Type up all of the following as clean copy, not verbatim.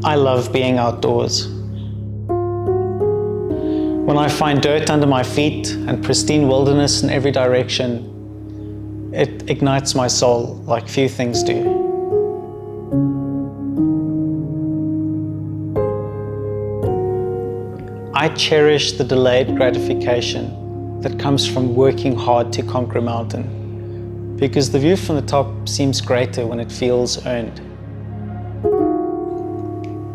I love being outdoors. When I find dirt under my feet and pristine wilderness in every direction, it ignites my soul like few things do. I cherish the delayed gratification that comes from working hard to conquer a mountain, because the view from the top seems greater when it feels earned.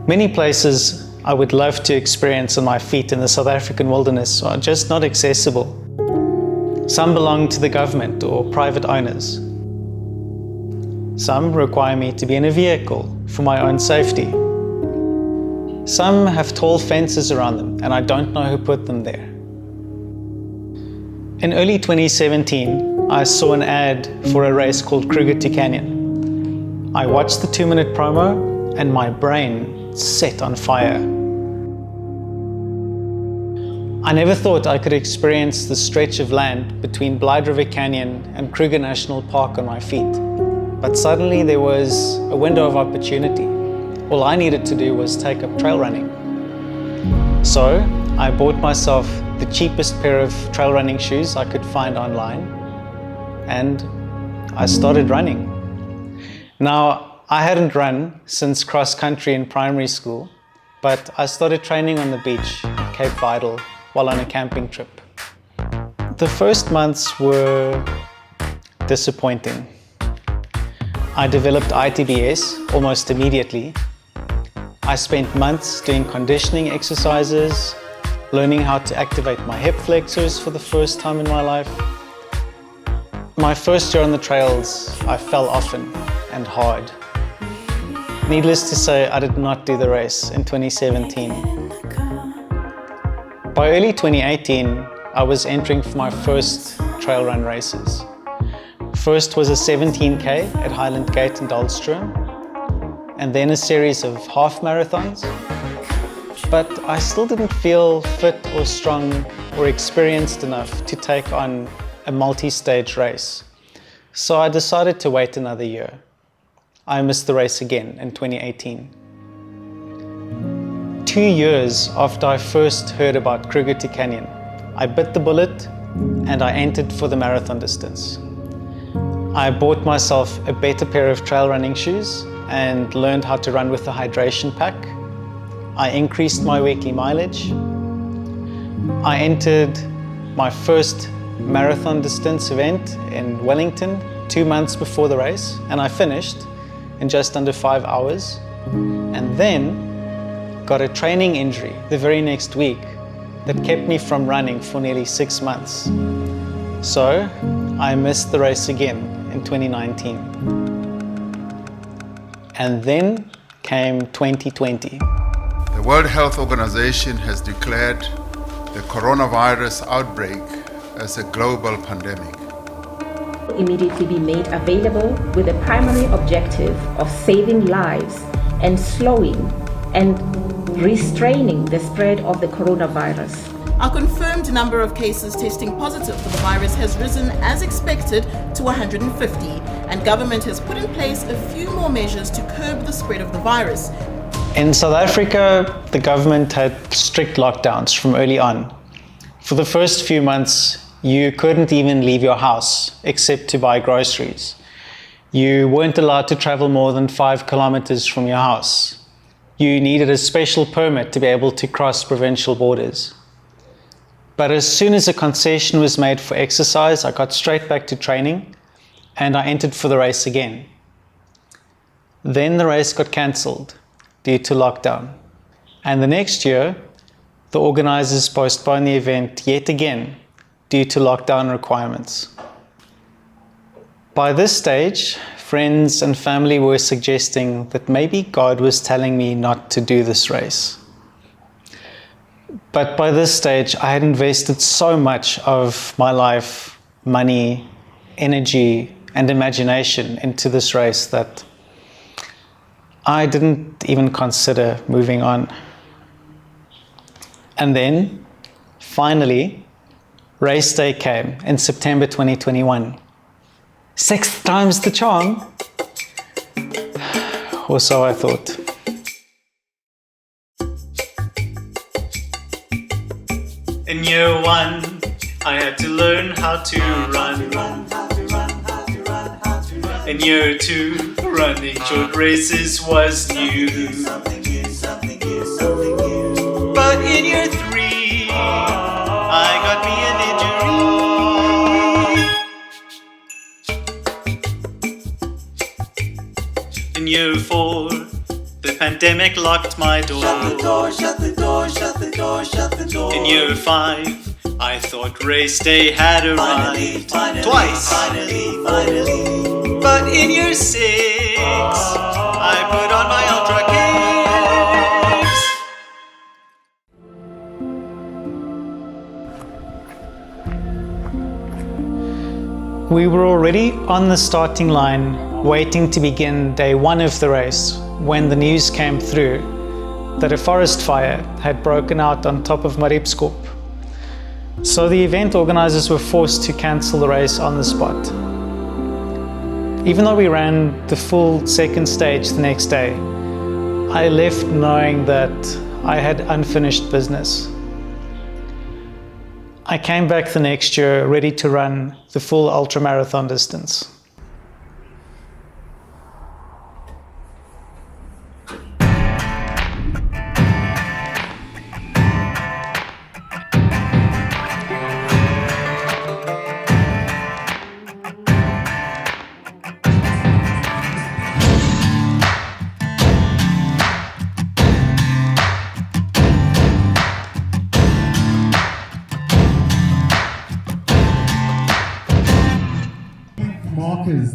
Many places I would love to experience on my feet in the South African wilderness are just not accessible. Some belong to the government or private owners. Some require me to be in a vehicle for my own safety. Some have tall fences around them, and I don't know who put them there. In early 2017, I saw an ad for a race called Kruger2Canyon. I watched the 2-minute promo, and my brain set on fire. I never thought I could experience the stretch of land between Blyde River Canyon and Kruger National Park on my feet. But suddenly there was a window of opportunity. All I needed to do was take up trail running. So I bought myself the cheapest pair of trail running shoes I could find online, and I started running. Now, I hadn't run since cross country in primary school, but I started training on the beach at Cape Vidal while on a camping trip. The first months were disappointing. I developed ITBS almost immediately. I spent months doing conditioning exercises, learning how to activate my hip flexors for the first time in my life. My first year on the trails, I fell often and hard. Needless to say, I did not do the race in 2017. By early 2018, I was entering for my first trail run races. First was a 17K at Highland Gate in Dahlstrom, and then a series of half marathons. But I still didn't feel fit or strong or experienced enough to take on a multi-stage race. So I decided to wait another year. I missed the race again in 2018. 2 years after I first heard about Kruger2Canyon, I bit the bullet and I entered for the marathon distance. I bought myself a better pair of trail running shoes and learned how to run with a hydration pack. I increased my weekly mileage. I entered my first marathon distance event in Wellington 2 months before the race, and I finished in just under 5 hours, and then got a training injury the very next week that kept me from running for nearly 6 months. So I missed the race again in 2019. And then came 2020. The World Health Organization has declared the coronavirus outbreak as a global pandemic. Immediately be made available with the primary objective of saving lives and slowing and restraining the spread of the coronavirus. Our confirmed number of cases testing positive for the virus has risen as expected to 150, and government has put in place a few more measures to curb the spread of the virus. In South Africa, the government had strict lockdowns from early on. For the first few months, you couldn't even leave your house except to buy groceries. You weren't allowed to travel more than 5 kilometers from your house. You needed a special permit to be able to cross provincial borders. But as soon as a concession was made for exercise, I got straight back to training and I entered for the race again. Then the race got cancelled due to lockdown. And the next year, the organizers postponed the event yet again due to lockdown requirements. By this stage, friends and family were suggesting that maybe God was telling me not to do this race. But by this stage, I had invested so much of my life, money, energy, and imagination into this race that I didn't even consider moving on. And then, finally, race day came in September 2021. 6th time's the charm, or so I thought. In year one, I had to learn how to run. In year two, running short races was new. But in year three, I got me an injury. In year four, the pandemic locked my door. Shut the door. In year five, I thought race day had arrived twice. Finally. But in year six, I put on my ultra kicks. We were already on the starting line, waiting to begin day one of the race, when the news came through that a forest fire had broken out on top of Mariepskop. So the event organizers were forced to cancel the race on the spot. Even though we ran the full second stage the next day, I left knowing that I had unfinished business. I came back the next year ready to run the full ultramarathon distance.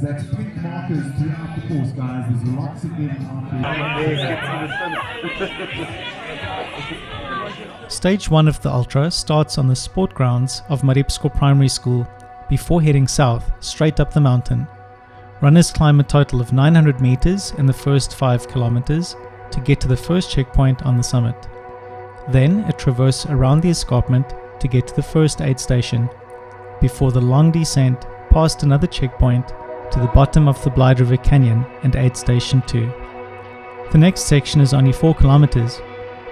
That's pink markers throughout the course, guys. There's lots of them markers. Stage 1 of the Ultra starts on the sport grounds of Mariepskop Primary School before heading south, straight up the mountain. Runners climb a total of 900 meters in the first 5 kilometers to get to the first checkpoint on the summit. Then a traverse around the escarpment to get to the first aid station, before the long descent past another checkpoint to the bottom of the Kruger2Canyon and aid station 2. The next section is only 4 kilometers,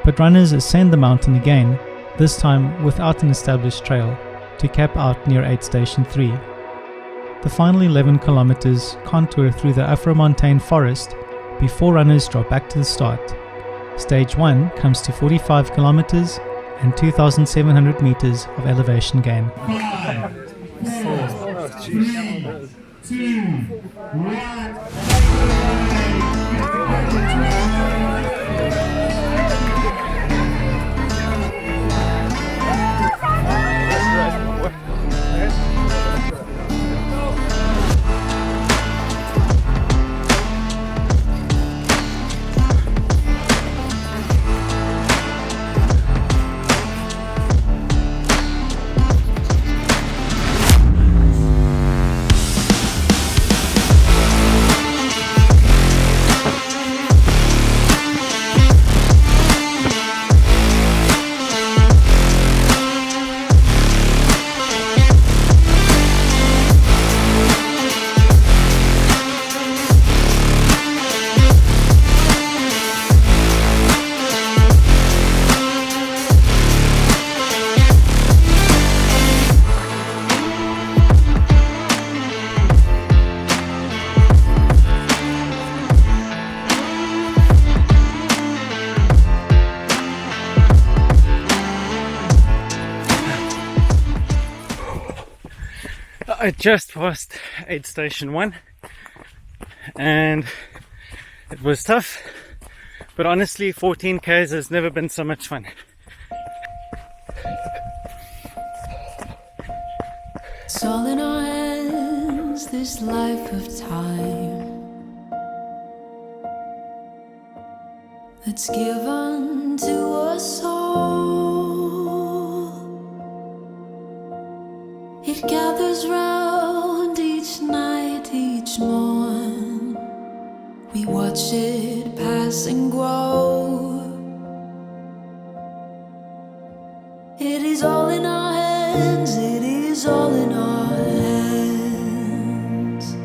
but runners ascend the mountain again, this time without an established trail, to cap out near aid station 3. The final 11 kilometers contour through the Afro-montane forest before runners drop back to the start. Stage 1 comes to 45 kilometers and 2,700 meters of elevation gain. 5, 4, 3, 2, 1. I just passed aid station 1 and it was tough, but honestly 14Ks has never been so much fun. It's all in our hands, this life of time that's given to us all. It gathers round each night, each morn. We watch it pass and grow. It is all in our hands, it is all in our hands.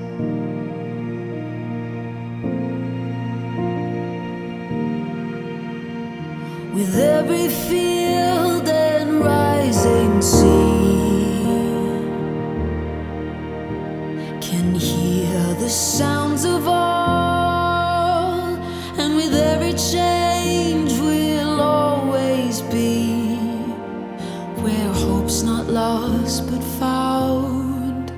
With every field and ride rising sea. Can hear the sounds of all, and with every change we'll always be where hope's not lost but found.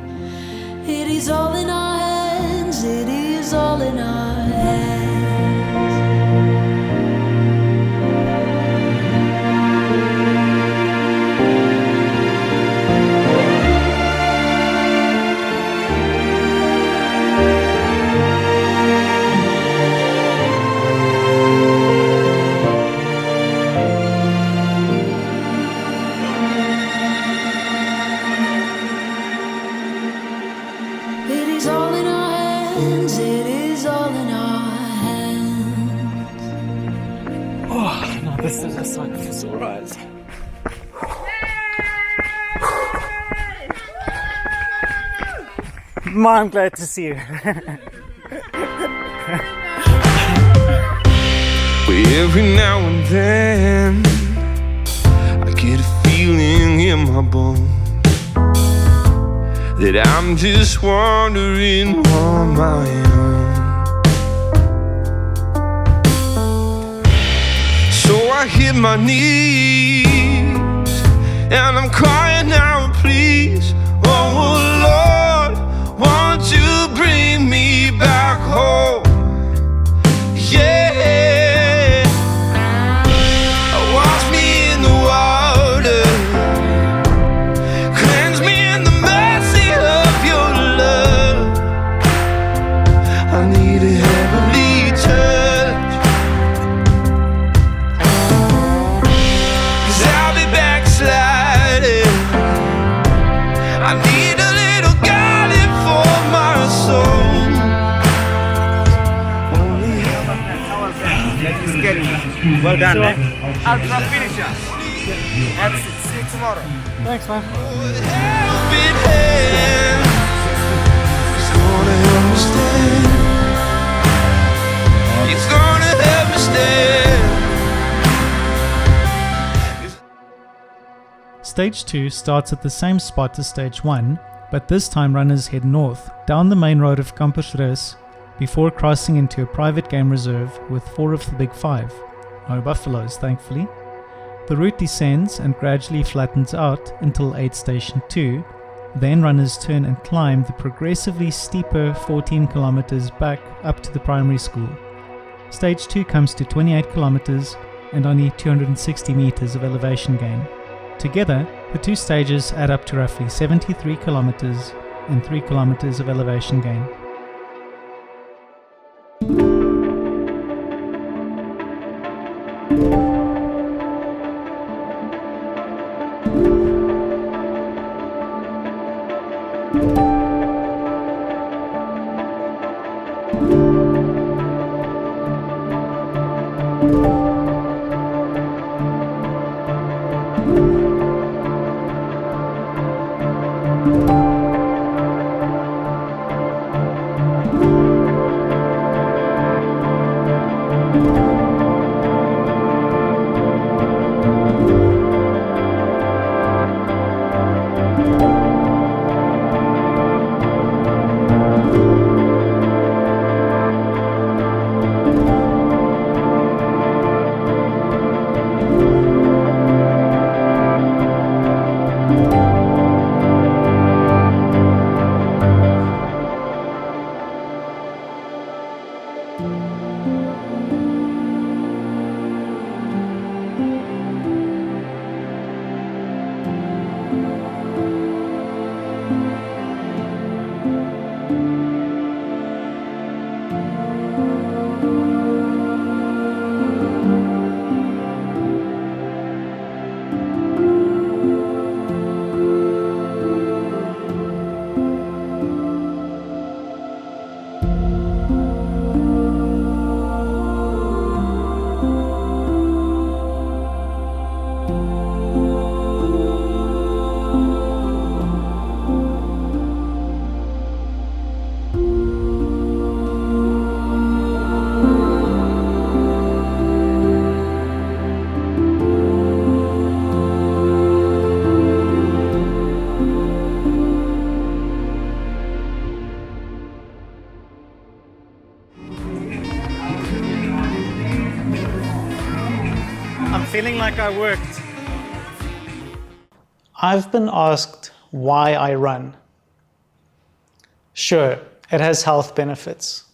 It is all in our hands, it is all in our hands. It is all in our hands, it is all in our hands. Oh, no, this is a sign of sore rise. Ma, I'm glad to see you. But every now and then I get a feeling in my bones that I'm just wandering on my own. So I hit my knees and I'm crying out, please, oh Lord, won't you bring me back home? Yeah. Wash me in the water, cleanse me in the mercy of your love. I need a heavenly touch, 'cause I'll be backsliding. I need a little guiding for my soul. Well done, man. Ultra finisher. That's it. See you tomorrow. Thanks, man. Helping hand is gonna help me stand. It's gonna help me stand. Stage 2 starts at the same spot as Stage 1, but this time runners head north, down the main road of Campus Res, before crossing into a private game reserve with 4 of the big 5. No buffaloes, thankfully. The route descends and gradually flattens out until aid Station 2, then runners turn and climb the progressively steeper 14 kilometers back up to the primary school. Stage 2 comes to 28 kilometers and only 260 meters of elevation gain. Together, the two stages add up to roughly 73 kilometers and 3 kilometers of elevation gain. Feeling like I worked. I've been asked why I run. Sure, it has health benefits.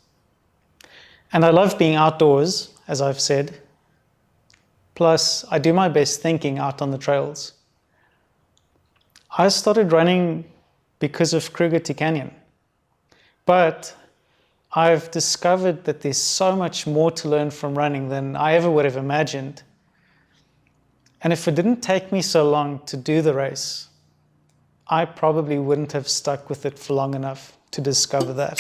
And I love being outdoors, as I've said. Plus, I do my best thinking out on the trails. I started running because of Kruger2Canyon. But I've discovered that there's so much more to learn from running than I ever would have imagined. And if it didn't take me so long to do the race, I probably wouldn't have stuck with it for long enough to discover that.